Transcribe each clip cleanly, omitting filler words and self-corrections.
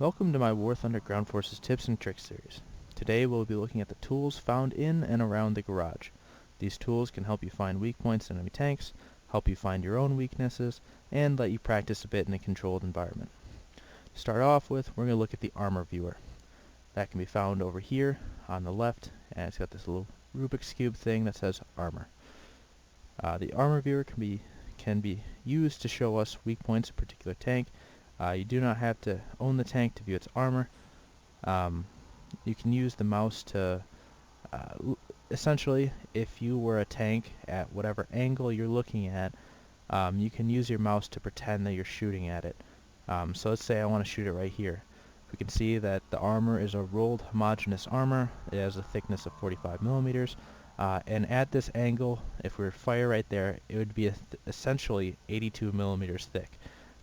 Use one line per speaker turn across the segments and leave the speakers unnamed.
Welcome to my War Thunder Ground Forces Tips and Tricks series. Today we'll be looking at the tools found in and around the garage. These tools can help you find weak points in enemy tanks, help you find your own weaknesses, and let you practice a bit in a controlled environment. To start off with, we're going to look at the Armor Viewer. That can be found over here on the left, and it's got this little Rubik's Cube thing that says Armor. The Armor Viewer can be used to show us weak points in a particular tank. You do not have to own the tank to view its armor. You can use the mouse to, essentially, if you were a tank at whatever angle you're looking at, you can use your mouse to pretend that you're shooting at it. So let's say I want to shoot it right here. We can see that the armor is a rolled homogeneous armor. It has a thickness of 45 millimeters. And at this angle, if we were to fire right there, it would be essentially 82 millimeters thick.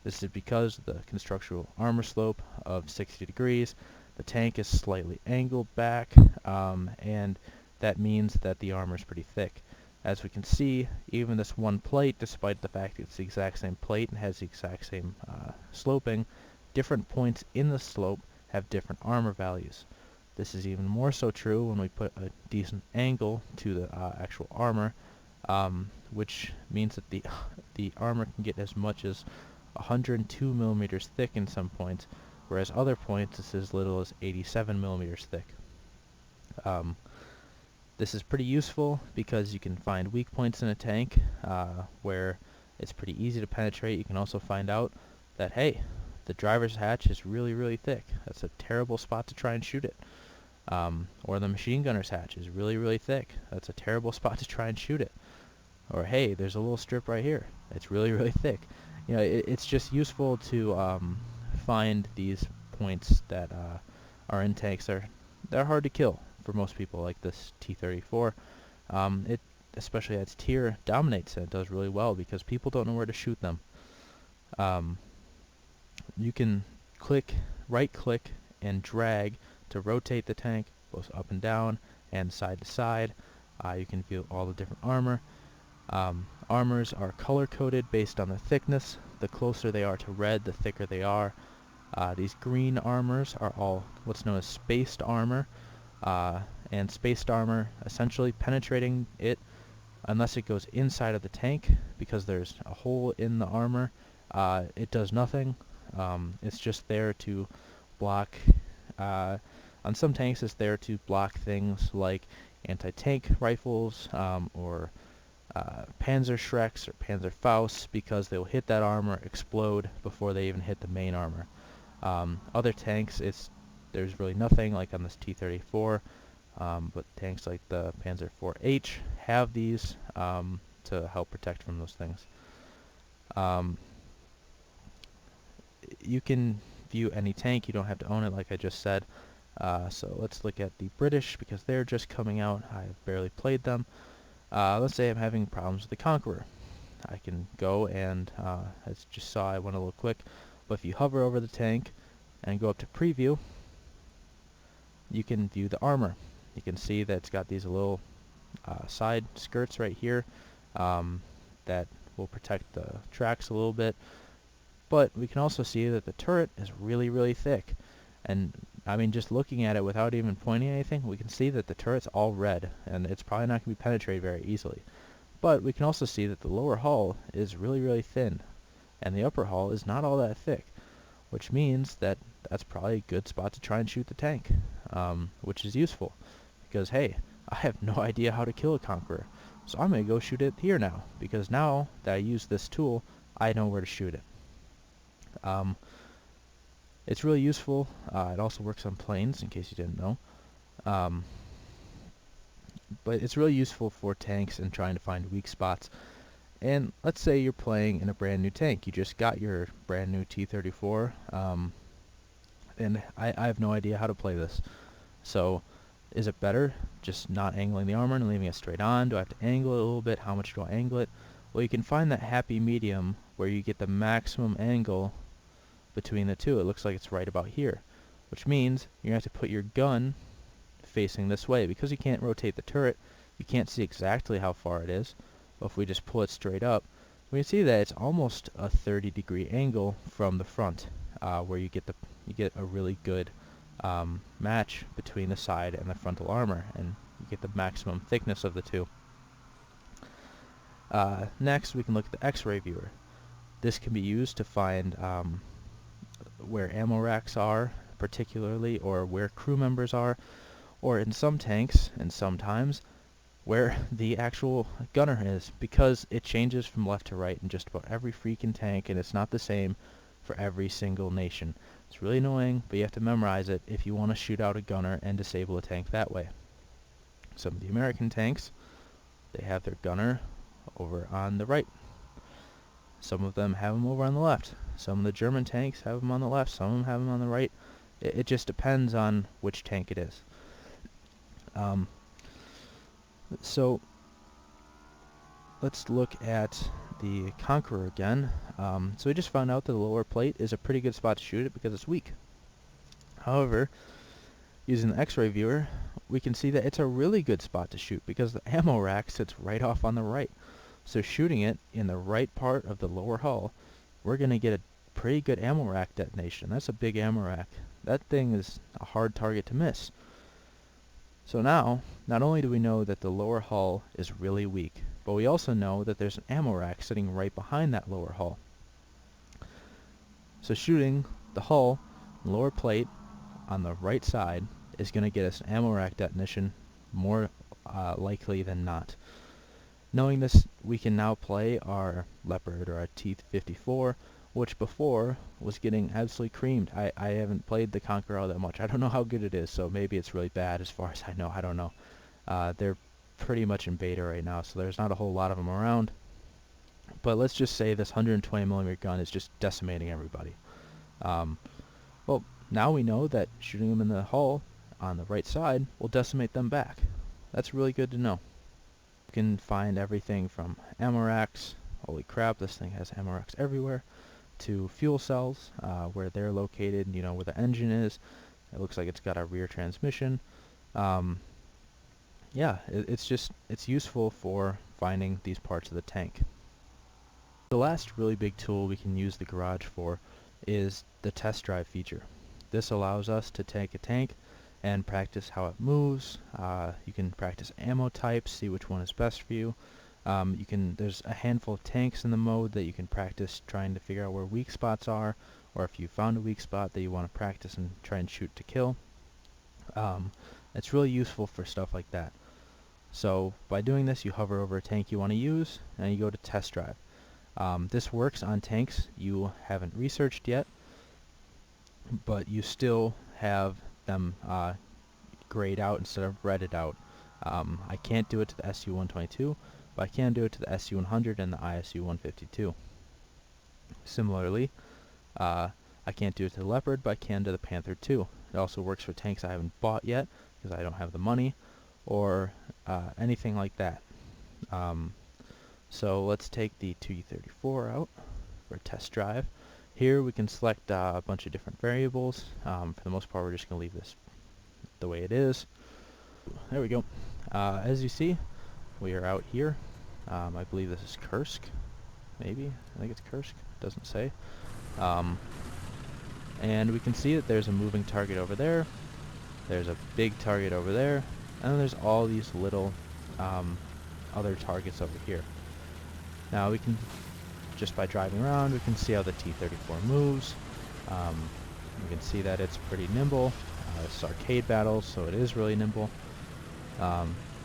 This is because of the constructional armor slope of 60 degrees. The tank is slightly angled back, and that means that the armor is pretty thick. As we can see, even this one plate, despite the fact that it's the exact same plate and has the exact same sloping, different points in the slope have different armor values. This is even more so true when we put a decent angle to the actual armor, which means that the armor can get as much as 102 millimeters thick in some points, whereas other points it's as little as 87 millimeters thick. This is pretty useful because you can find weak points in a tank where it's pretty easy to penetrate. You can also find out that, hey, the driver's hatch is really thick. That's a terrible spot to try and shoot it. Or the machine gunner's hatch is really thick. That's a terrible spot to try and shoot it. Or hey, there's a little strip right here. It's really thick. You know, it's just useful to find these points that are in tanks. They're hard to kill for most people, like this T-34. It, especially at its tier, dominates, and it does really well because people don't know where to shoot them. You can right-click, and drag to rotate the tank, both up and down and side to side. You can view all the different armor. Armors are color-coded based on the thickness. The closer they are to red, the thicker they are. These green armors are all what's known as spaced armor. And spaced armor, essentially penetrating it unless it goes inside of the tank, because there's a hole in the armor. It does nothing. It's just there to block... on some tanks it's there to block things like anti-tank rifles, or Panzer Shreks or Panzer Fausts, because they'll hit that armor, explode before they even hit the main armor. Other tanks, there's really nothing, like on this T-34, but tanks like the Panzer IV-H have these to help protect from those things. You can view any tank, you don't have to own it like I just said. So let's look at the British, because they're just coming out. I've barely played them. Let's say I'm having problems with the Conqueror. I can go and, as you just saw, I went a little quick, but if you hover over the tank and go up to preview, you can view the armor. You can see that it's got these little side skirts right here that will protect the tracks a little bit, but we can also see that the turret is really thick. And I mean, just looking at it without even pointing anything, we can see that the turret's all red, and it's probably not going to be penetrated very easily. But we can also see that the lower hull is really thin, and the upper hull is not all that thick, which means that that's probably a good spot to try and shoot the tank, which is useful, because hey, I have no idea how to kill a Conqueror, so I'm going to go shoot it here now, because now that I use this tool, I know where to shoot it. It's really useful. It also works on planes, in case you didn't know. But it's really useful for tanks and trying to find weak spots. And let's say you're playing in a brand new tank. You just got your brand new T-34, and I have no idea how to play this. So is it better just not angling the armor and leaving it straight on? Do I have to angle it a little bit? How much do I angle it? Well, you can find that happy medium where you get the maximum angle between the two. It looks like it's right about here, which means you're going to have to put your gun facing this way, because you can't rotate the turret. You can't see exactly how far it is, but if we just pull it straight up, we can see that it's almost a 30-degree angle from the front, where you get you get a really good match between the side and the frontal armor, and you get the maximum thickness of the two. Next, we can look at the X-Ray Viewer. This can be used to find where ammo racks are, particularly, or where crew members are, or in some tanks, and sometimes, where the actual gunner is, because it changes from left to right in just about every freaking tank, and it's not the same for every single nation. It's really annoying, but you have to memorize it if you want to shoot out a gunner and disable a tank that way. Some of the American tanks, they have their gunner over on the right. Some of them have them over on the left. Some of the German tanks have them on the left. Some of them have them on the right. It just depends on which tank it is. So let's look at the Conqueror again. So we just found out that the lower plate is a pretty good spot to shoot it because it's weak. However, using the X-Ray Viewer, we can see that it's a really good spot to shoot because the ammo rack sits right off on the right. So shooting it in the right part of the lower hull, we're going to get a pretty good ammo rack detonation. That's a big ammo rack. That thing is a hard target to miss. So now, not only do we know that the lower hull is really weak, but we also know that there's an ammo rack sitting right behind that lower hull. So shooting the hull, lower plate, on the right side is going to get us an ammo rack detonation more likely than not. Knowing this, we can now play our Leopard or our T-54, which before was getting absolutely creamed. I haven't played the Conqueror all that much. I don't know how good it is, so maybe it's really bad as far as I know. I don't know. They're pretty much in beta right now, so there's not a whole lot of them around. But let's just say this 120mm gun is just decimating everybody. Well, now we know that shooting them in the hull on the right side will decimate them back. That's really good to know. You can find everything from ammo racks, holy crap, this thing has ammo racks everywhere, to fuel cells, where they're located, you know, where the engine is. It looks like it's got a rear transmission. Yeah, it's useful for finding these parts of the tank. The last really big tool we can use the garage for is the test drive feature. This allows us to take a tank and practice how it moves. You can practice ammo types, see which one is best for you. There's a handful of tanks in the mode that you can practice trying to figure out where weak spots are, or if you found a weak spot that you want to practice and try and shoot to kill. It's really useful for stuff like that. So by doing this, you hover over a tank you want to use, and you go to test drive. This works on tanks you haven't researched yet, but you still have them grayed out instead of redded out. I can't do it to the SU-122, but I can do it to the SU-100 and the ISU-152. Similarly, I can't do it to the Leopard, but I can to the Panther II. It also works for tanks I haven't bought yet, because I don't have the money, or anything like that. So let's take the T-34 out for a test drive. Here we can select a bunch of different variables. For the most part, we're just going to leave this the way it is. There we go. As you see, we are out here. I believe this is Kursk. Maybe. I think it's Kursk. Doesn't say. And we can see that there's a moving target over there. There's a big target over there. And then there's all these little other targets over here. Now we can, just by driving around, we can see how the T-34 moves. You can see that it's pretty nimble. It's arcade battles, so it is really nimble.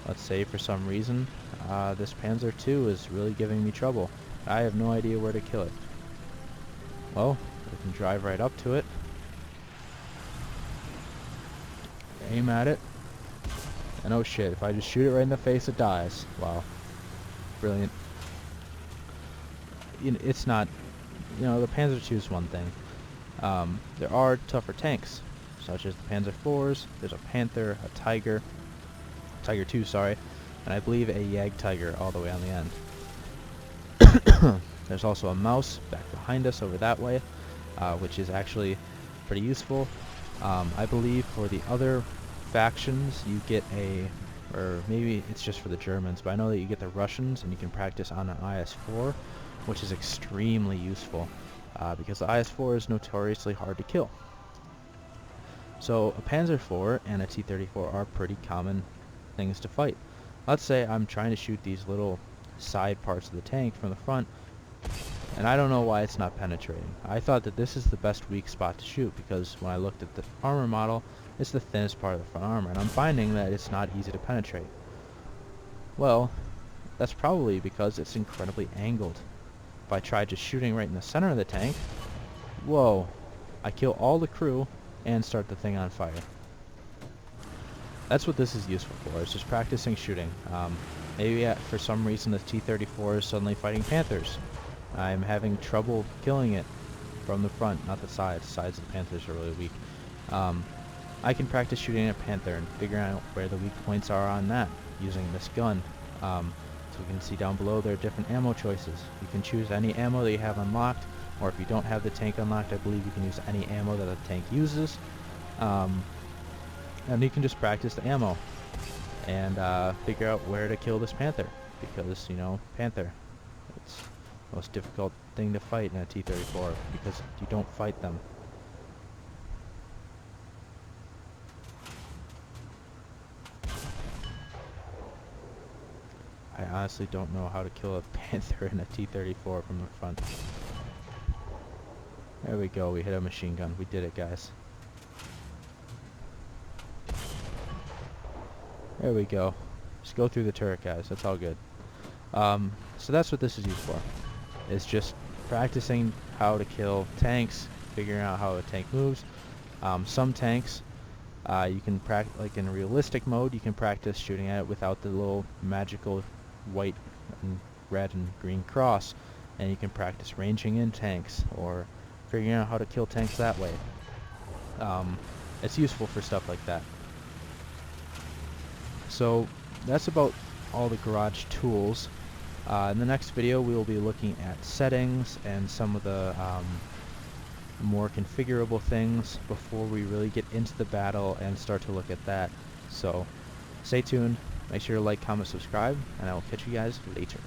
Let's say for some reason this Panzer II is really giving me trouble. I have no idea where to kill it. Well, we can drive right up to it, aim at it, and oh shit, if I just shoot it right in the face, it dies. Wow. Brilliant. It's not, the Panzer II is one thing. There are tougher tanks, such as the Panzer IVs. There's a Panther, a Tiger II, sorry, and I believe a Jagdtiger all the way on the end. There's also a Mouse back behind us over that way, which is actually pretty useful. I believe for the other factions you get or maybe it's just for the Germans, but I know that you get the Russians and you can practice on an IS-4, which is extremely useful, because the IS-4 is notoriously hard to kill. So a Panzer IV and a T-34 are pretty common things to fight. Let's say I'm trying to shoot these little side parts of the tank from the front, and I don't know why it's not penetrating. I thought that this is the best weak spot to shoot because when I looked at the armor model, it's the thinnest part of the front armor, and I'm finding that it's not easy to penetrate. Well, that's probably because it's incredibly angled. If I try just shooting right in the center of the tank, whoa, I kill all the crew and start the thing on fire. That's what this is useful for, it's just practicing shooting. Maybe for some reason the T-34 is suddenly fighting Panthers. I'm having trouble killing it from the front, not the sides. The sides of the Panthers are really weak. I can practice shooting a Panther and figuring out where the weak points are on that using this gun. So we can see down below there are different ammo choices. You can choose any ammo that you have unlocked, or if you don't have the tank unlocked, I believe you can use any ammo that the tank uses. And you can just practice the ammo and figure out where to kill this Panther, because, you know, Panther, it's the most difficult thing to fight in a T-34 because you don't fight them. I honestly don't know how to kill a Panther in a T-34 from the front. There we go, we hit a machine gun. We did it, guys. There we go. Just go through the turret, guys. That's all good. So that's what this is used for. It's just practicing how to kill tanks, figuring out how a tank moves. Some tanks, you can practice, like in realistic mode, you can practice shooting at it without the little magical white and red and green cross, and you can practice ranging in tanks or figuring out how to kill tanks that way. It's useful for stuff like that. So that's about all the garage tools. In the next video we will be looking at settings and some of the more configurable things before we really get into the battle and start to look at that. So stay tuned, make sure to like, comment, subscribe, and I will catch you guys later.